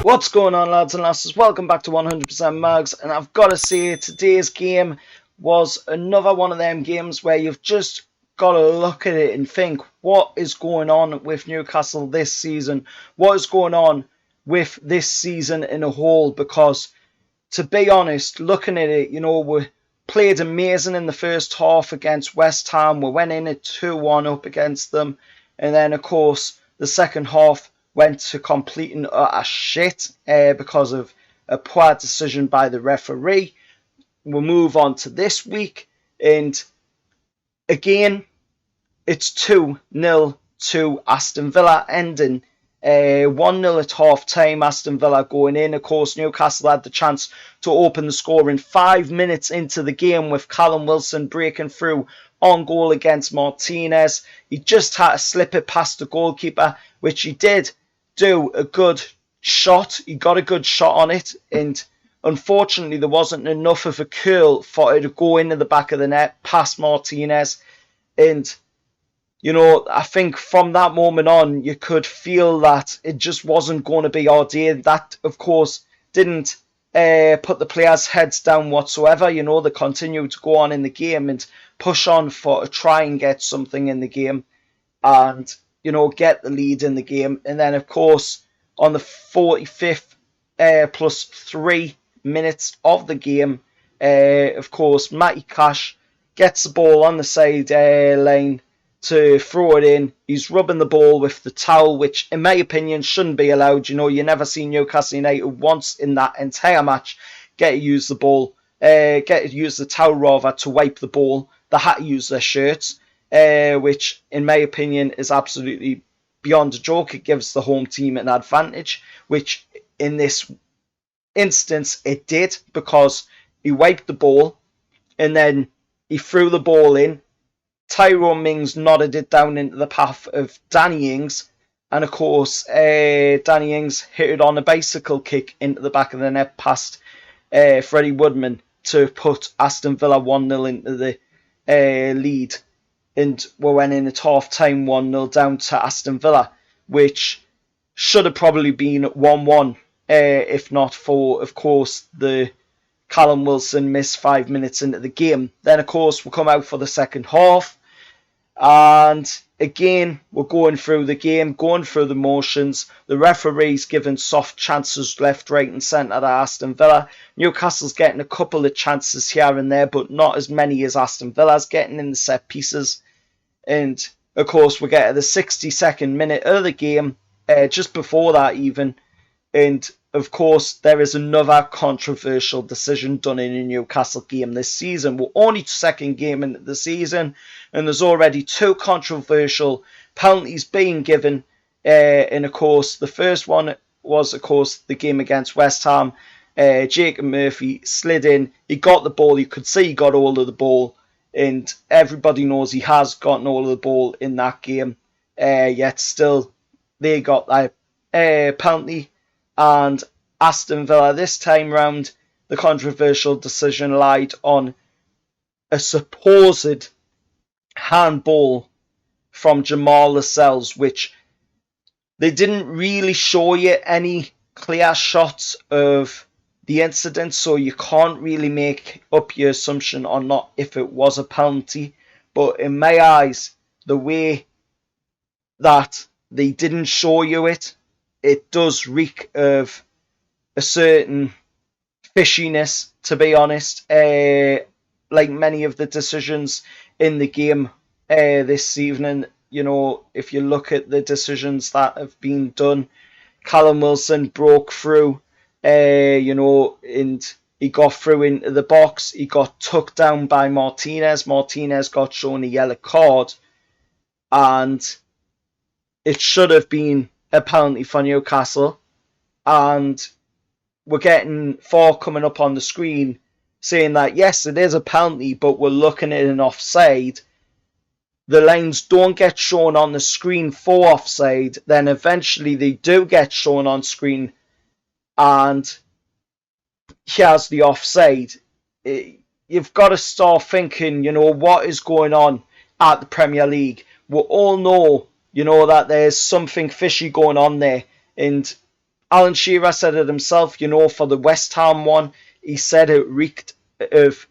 What's going on, lads and lasses? Welcome back to 100% Mags, and I've got to say, today's game was another one of them games where you've just got to look at it and think, what is going on with Newcastle this season? What is going on with this season in a whole? Because, to be honest, looking at it, we played amazing in the first half against West Ham. We went in at 2-1 up against them, and then, of course, the second half went to completing a shit because of a poor decision by the referee. We'll move on to this week, and again, it's 2-0 to Aston Villa, ending 1-0 at half time. Aston Villa going in. Of course, Newcastle had the chance to open the scoring 5 minutes into the game with Callum Wilson breaking through on goal against Martinez. He just had to slip it past the goalkeeper, which he did do a good shot. He got a good shot on it, and unfortunately there wasn't enough of a curl for it to go into the back of the net past Martinez. And I think from that moment on you could feel that it just wasn't going to be our day. That, of course, didn't put the players' heads down whatsoever. They continued to go on in the game and push on to try and get something in the game and get the lead in the game. And then, of course, on the 45th plus 3 minutes of the game, of course, Matty Cash gets the ball on the side lane to throw it in. He's rubbing the ball with the towel, which, in my opinion, shouldn't be allowed. You never see Newcastle United once in that entire match get to use the ball, get to use the towel rather to wipe the ball. They had to use their shirts. Which, in my opinion, is absolutely beyond a joke. It gives the home team an advantage, which in this instance it did, because he wiped the ball and then he threw the ball in. Tyrone Mings nodded it down into the path of Danny Ings, and of course Danny Ings hit it on a bicycle kick into the back of the net past Freddie Woodman to put Aston Villa 1-0 into the lead. And we went in at half time 1-0 down to Aston Villa, which should have probably been 1-1 if not for, of course, the Callum Wilson miss 5 minutes into the game. Then, of course, we'll come out for the second half, and again, we're going through the game, going through the motions. The referee's giving soft chances left, right and centre to Aston Villa. Newcastle's getting a couple of chances here and there, but not as many as Aston Villa's getting in the set pieces. And, of course, we get to the 62nd minute of the game, just before that even. And, of course, there is another controversial decision done in a Newcastle game this season. We're only second game into the season, and there's already 2 controversial penalties being given. And, of course, the first one was, of course, the game against West Ham. Jacob Murphy slid in. He got the ball. You could see he got hold of the ball. And everybody knows he has gotten hold of the ball in that game. Yet still, they got that penalty. And Aston Villa, this time round, the controversial decision lied on a supposed handball from Jamal Lascelles, which they didn't really show you any clear shots of the incident, so you can't really make up your assumption on not if it was a penalty. But in my eyes, the way that they didn't show you it, it does reek of a certain fishiness, to be honest. Like many of the decisions in the game this evening, if you look at the decisions that have been done, Callum Wilson broke through, and he got through into the box. He got tucked down by Martinez. Martinez got shown a yellow card, and it should have been a penalty for Newcastle. And we're getting 4 coming up on the screen saying that yes, it is a penalty, but we're looking at an offside. The lines don't get shown on the screen for offside, then eventually they do get shown on screen, and here's the offside. You've got to start thinking, what is going on at the Premier League. We all know, that there's something fishy going on there, and Alan Shearer said it himself, for the West Ham one, he said it reeked of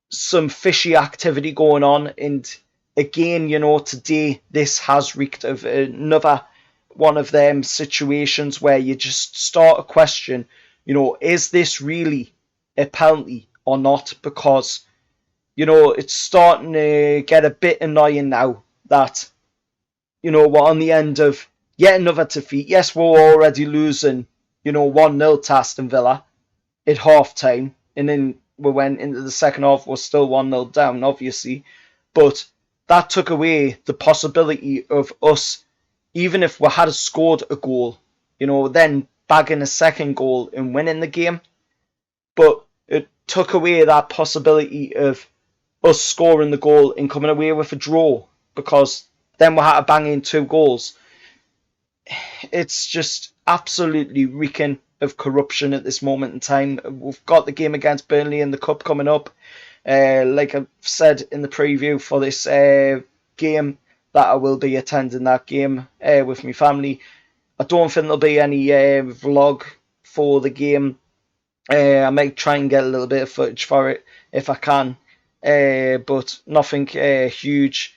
some fishy activity going on. And again, today this has reeked of another one of them situations where you just start a question, is this really a penalty or not? Because, it's starting to get a bit annoying now that, we're on the end of yet another defeat. Yes, we're already losing, 1-0 to Aston Villa at half time. And then we went into the second half, we're still 1-0 down, obviously. But that took away the possibility of us, even if we had scored a goal, then bagging a second goal and winning the game. But it took away that possibility of us scoring the goal and coming away with a draw, because then we had to bang in 2 goals. It's just absolutely reeking of corruption at this moment in time. We've got the game against Burnley in the Cup coming up. Like I've said in the preview for this game, that I will be attending that game with my family. I don't think there'll be any vlog for the game. I might try and get a little bit of footage for it if I can, but nothing huge.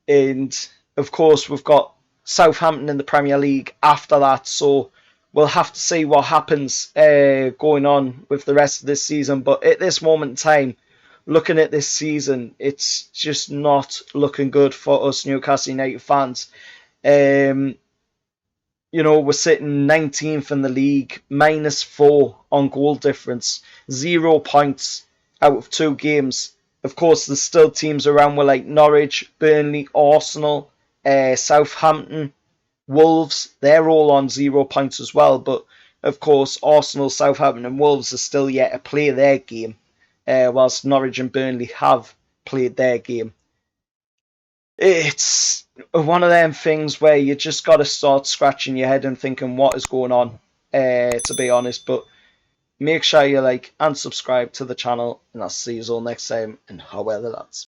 And of course, we've got Southampton in the Premier League after that, so we'll have to see what happens going on with the rest of this season. But at this moment in time, looking at this season, it's just not looking good for us Newcastle United fans. We're sitting 19th in the league, -4 on goal difference, 0 points out of 2 games. Of course, there's still teams around with like Norwich, Burnley, Arsenal, Southampton, Wolves. They're all on 0 points as well. But of course, Arsenal, Southampton and Wolves are still yet to play their game, whilst Norwich and Burnley have played their game. It's one of them things where you just got to start scratching your head and thinking what is going on, to be honest. But make sure you like and subscribe to the channel, and I'll see you all next time, and however that's.